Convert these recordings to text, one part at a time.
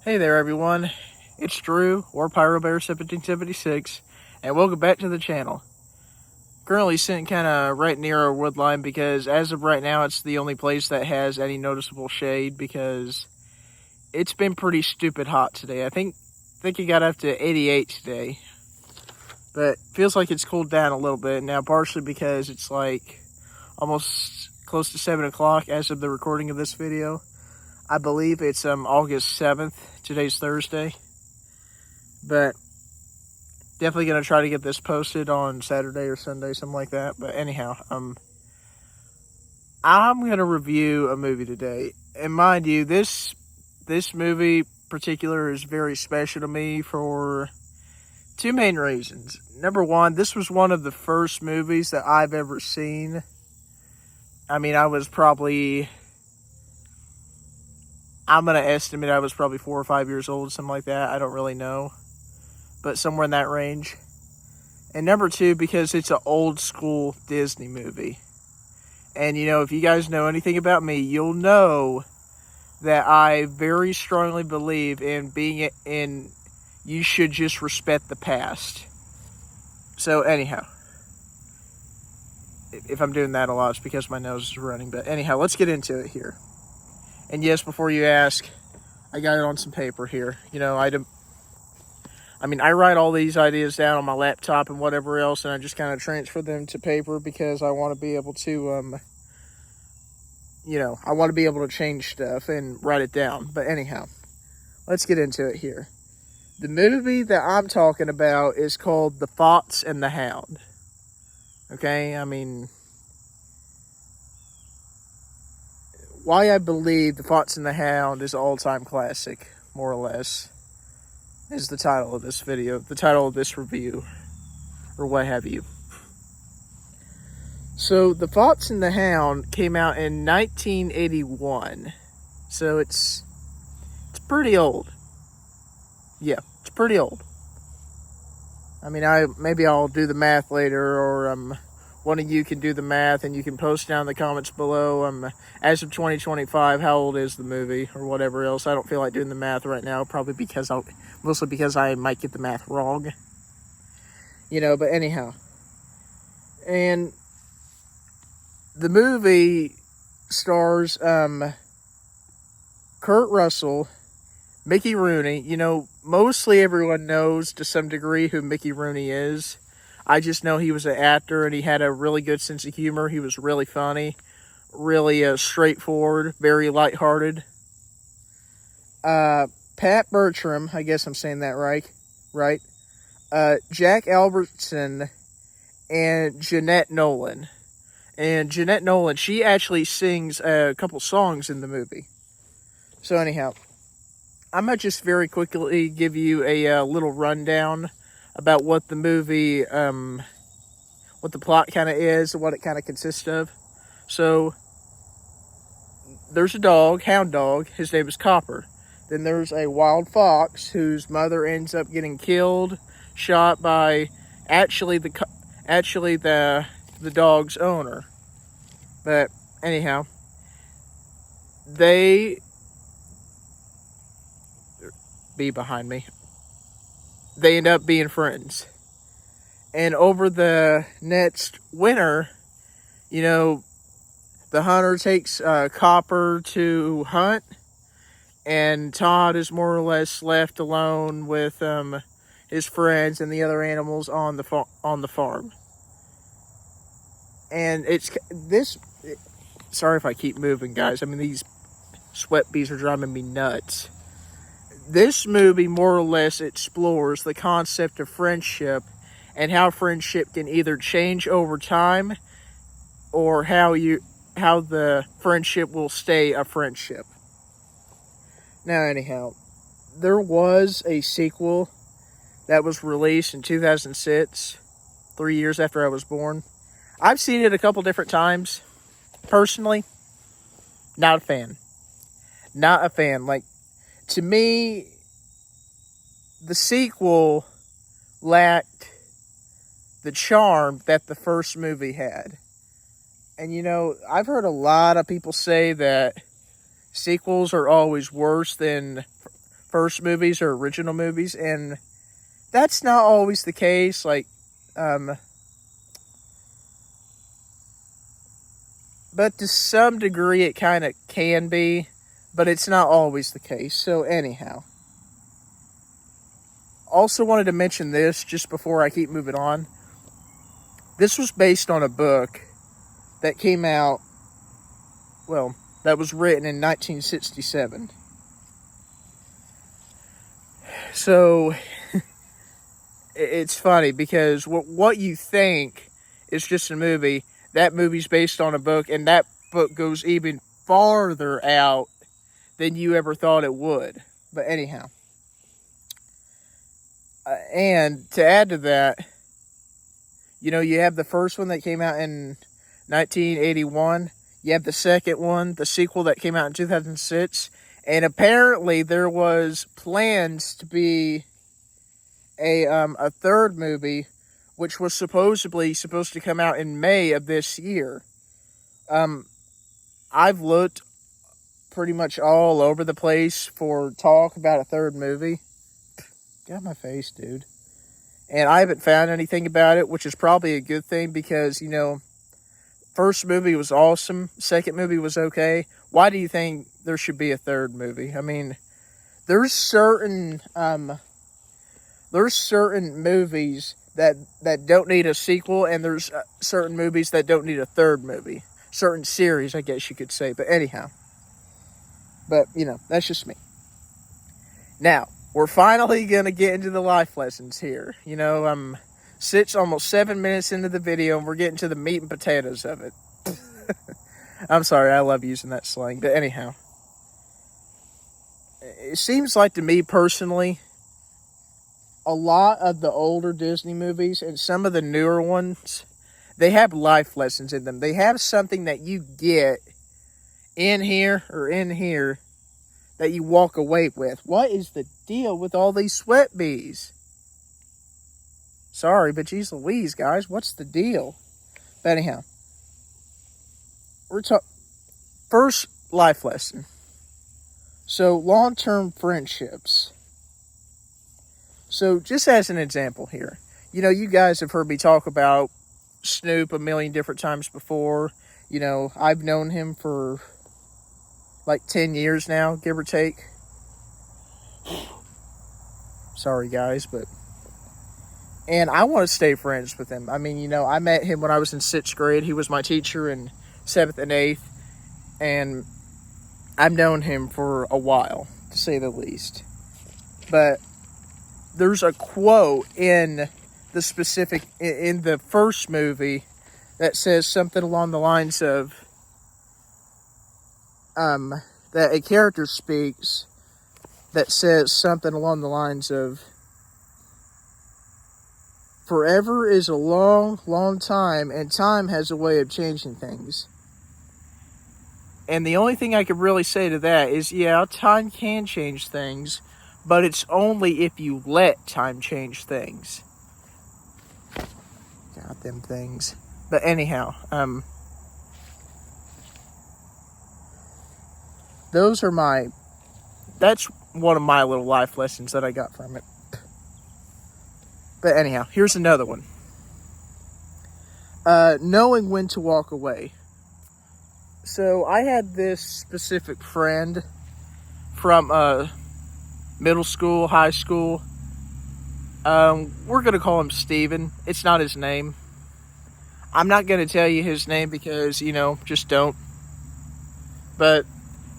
Hey there, everyone. It's Drew, or PyroBear1776, and welcome back to the channel. Currently sitting kind of right near our wood line because as of right now, it's the only place that has any noticeable shade because it's been pretty stupid hot today. I think it got up to 88 today, but feels like it's cooled down a little bit now, partially because it's like almost close to 7 o'clock as of the recording of this video. I believe it's August 7th. Today's Thursday. But definitely going to try to get this posted on Saturday or Sunday, something like that. But anyhow, I'm going to review a movie today. And mind you, this movie in particular is very special to me for two main reasons. Number one, this was one of the first movies that I've ever seen. I mean, I'm going to estimate I was probably 4 or 5 years old, something like that. I don't really know. But somewhere in that range. And number two, because it's an old school Disney movie. And, you know, if you guys know anything about me, you'll know that I very strongly believe in you should just respect the past. So, anyhow. If I'm doing that a lot, it's because my nose is running. But anyhow, let's get into it here. And yes, before you ask, I got it on some paper here. You know, I write all these ideas down on my laptop and whatever else, and I just kind of transfer them to paper because I want to be able to, I want to be able to change stuff and write it down. But anyhow, let's get into it here. The movie that I'm talking about is called The Fox and the Hound. Okay, why I believe The Fox and the Hound is an all-time classic, more or less, is the title of this video, the title of this review, or what have you. So, The Fox and the Hound came out in 1981, so it's pretty old. Yeah, it's pretty old. Maybe I'll do the math later, or one of you can do the math and you can post down in the comments below. As of 2025, how old is the movie or whatever else? I don't feel like doing the math right now, probably mostly because I might get the math wrong. You know, but anyhow. And the movie stars Kurt Russell, Mickey Rooney. You know, mostly everyone knows to some degree who Mickey Rooney is. I just know he was an actor and he had a really good sense of humor. He was really funny, really straightforward, very lighthearted. Pat Bertram, I guess I'm saying that right? Jack Albertson and Jeanette Nolan. And Jeanette Nolan, she actually sings a couple songs in the movie. So anyhow, I'm going to just very quickly give you a little rundown about what the movie, what the plot kind of is, and what it kind of consists of. So, there's a dog, hound dog, his name is Copper. Then there's a wild fox whose mother ends up getting killed, shot by actually the dog's owner. But anyhow, they behind me. They end up being friends. And over the next winter, you know, the hunter takes Copper to hunt, and Todd is more or less left alone with his friends and the other animals on the farm. And sorry if I keep moving, guys. These sweat bees are driving me nuts. This movie more or less explores the concept of friendship and how friendship can either change over time or how the friendship will stay a friendship. Now, anyhow, there was a sequel that was released in 2006, 3 years after I was born. I've seen it a couple different times. Personally, not a fan. Not a fan. Like, to me, the sequel lacked the charm that the first movie had. And, you know, I've heard a lot of people say that sequels are always worse than first movies are original movies, and that's not always the case. Like, but to some degree it kind of can be, but it's not always the case. So anyhow, also wanted to mention this just before I keep moving on. This was based on a book that came out, well, that was written in 1967. So it's funny because what you think is just a movie, that movie's based on a book, and that book goes even farther out than you ever thought it would. But anyhow, and to add to that, you know, you have the first one that came out in 1981. You have the second one, the sequel that came out in 2006. And apparently there was plans to be a third movie, which was supposedly supposed to come out in May of this year. I've looked pretty much all over the place for talk about a third movie. Get out my face, dude. And I haven't found anything about it, which is probably a good thing because, you know, first movie was awesome. Second movie was okay. Why do you think there should be a third movie? I mean, there's certain movies that don't need a sequel, and there's certain movies that don't need a third movie. Certain series, I guess you could say. But anyhow, you know, that's just me. Now, we're finally gonna get into the life lessons here. You know, I'm almost 7 minutes into the video, and we're getting to the meat and potatoes of it. I'm sorry, I love using that slang. But anyhow, it seems like to me personally, a lot of the older Disney movies and some of the newer ones, they have life lessons in them. They have something that you get in here that you walk away with. What is the deal with all these sweat bees? Sorry, but geez Louise, guys, what's the deal? But anyhow, first life lesson. So, long-term friendships. So, just as an example here, you know, you guys have heard me talk about Snoop a million different times before. You know, I've known him for like 10 years now, give or take. Sorry, guys, and I want to stay friends with him. I mean, you know, I met him when I was in 6th grade. He was my teacher in 7th and 8th. And I've known him for a while, to say the least. But there's a quote in the first movie that says something along the lines of, that a character speaks that says something along the lines of, forever is a long, long time, and time has a way of changing things. And the only thing I could really say to that is, yeah, time can change things, but it's only if you let time change things. God, them things. But anyhow, that's one of my little life lessons that I got from it. But anyhow, here's another one. Knowing when to walk away. So I had this specific friend from middle school, high school. We're going to call him Steven. It's not his name. I'm not going to tell you his name because, you know, just don't. But,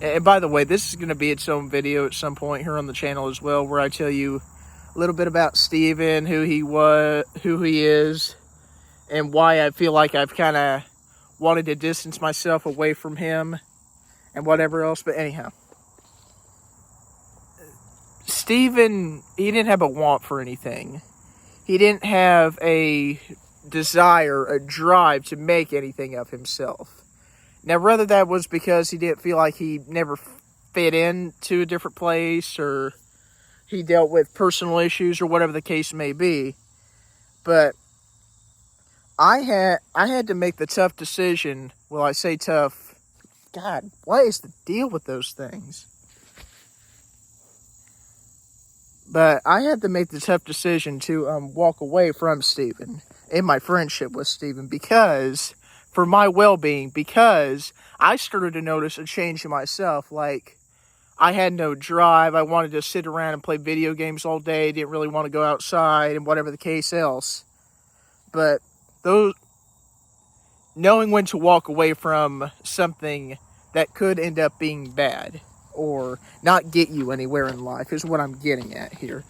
and by the way, this is going to be its own video at some point here on the channel as well, where I tell you a little bit about Steven, who he is, and why I feel like I've kind of wanted to distance myself away from him and whatever else. But anyhow, Steven, he didn't have a want for anything. He didn't have a desire, a drive to make anything of himself. Now, whether that was because he didn't feel like he never fit into a different place, or he dealt with personal issues, or whatever the case may be, but I had to make the tough decision. Well, I say tough. God, what is the deal with those things? But I had to make the tough decision to walk away from Steven in my friendship with Steven because, for my well-being, because I started to notice a change in myself. Like, I had no drive. I wanted to sit around and play video games all day. Didn't really want to go outside and whatever the case else. But knowing when to walk away from something that could end up being bad or not get you anywhere in life is what I'm getting at here.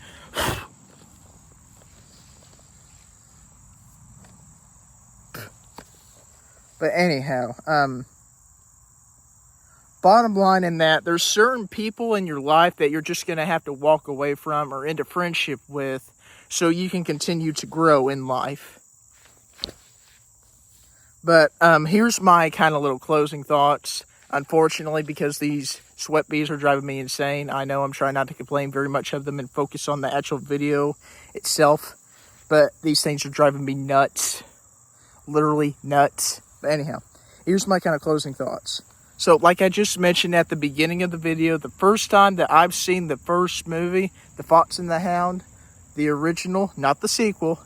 But anyhow, bottom line in that, there's certain people in your life that you're just going to have to walk away from or into friendship with so you can continue to grow in life. But here's my kind of little closing thoughts. Unfortunately, because these sweat bees are driving me insane, I know I'm trying not to complain very much of them and focus on the actual video itself. But these things are driving me nuts. Literally nuts. But anyhow, here's my kind of closing thoughts. So, like I just mentioned at the beginning of the video, the first time that I've seen the first movie, The Fox and the Hound, the original, not the sequel,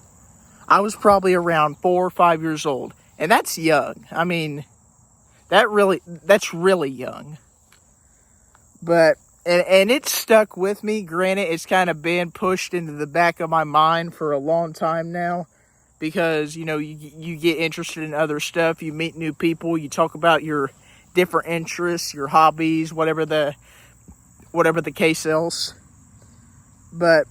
I was probably around 4 or 5 years old. And that's young. I mean, that's really young. But, and it stuck with me. Granted, it's kind of been pushed into the back of my mind for a long time now. Because, you know, you get interested in other stuff. You meet new people. You talk about your different interests, your hobbies, whatever the case else. But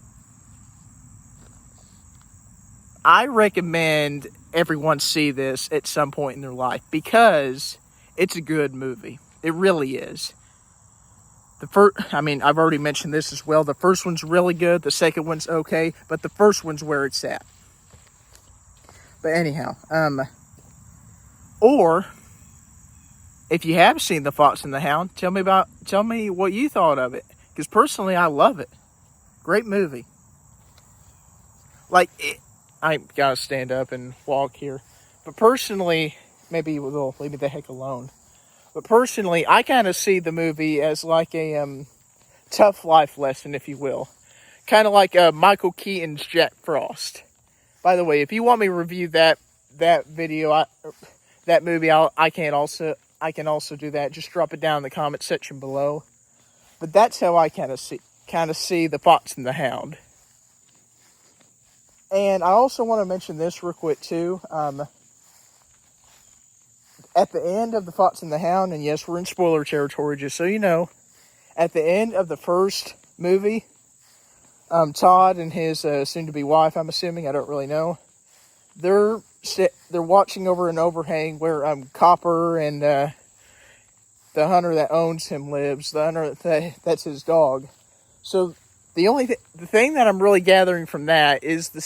I recommend everyone see this at some point in their life because it's a good movie. It really is. I've already mentioned this as well. The first one's really good. The second one's okay. But the first one's where it's at. But anyhow, or if you have seen The Fox and the Hound, tell me what you thought of it. Because personally, I love it. Great movie. I gotta stand up and walk here. But personally, maybe they'll leave me the heck alone. But personally, I kind of see the movie as like a tough life lesson, if you will. Kind of like Michael Keaton's Jack Frost. By the way, if you want me to review that video, that movie, I can also do that. Just drop it down in the comment section below. But that's how I kind of see The Fox and the Hound. And I also want to mention this real quick too. At the end of The Fox and the Hound, and yes, we're in spoiler territory, just so you know. At the end of the first movie, Todd and his soon-to-be wife, I'm assuming, I don't really know, they're watching over an overhang where Copper and the hunter that owns him lives. The hunter that's his dog. So the thing that I'm really gathering from that is the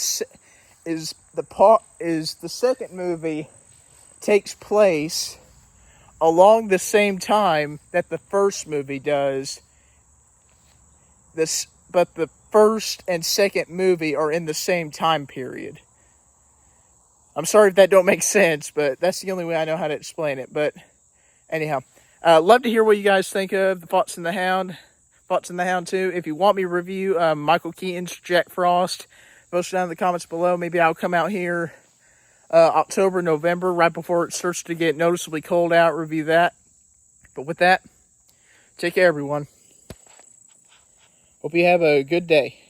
second movie takes place along the same time that the first movie does. But the first and second movie are in the same time period. I'm sorry if that don't make sense, but that's the only way I know how to explain it. But anyhow, love to hear what you guys think of The Fox and the Hound. Fox and the Hound 2. If you want me to review Michael Keaton's Jack Frost, post it down in the comments below. Maybe I'll come out here October, November, right before it starts to get noticeably cold out, review that. But with that, take care, everyone. Hope you have a good day.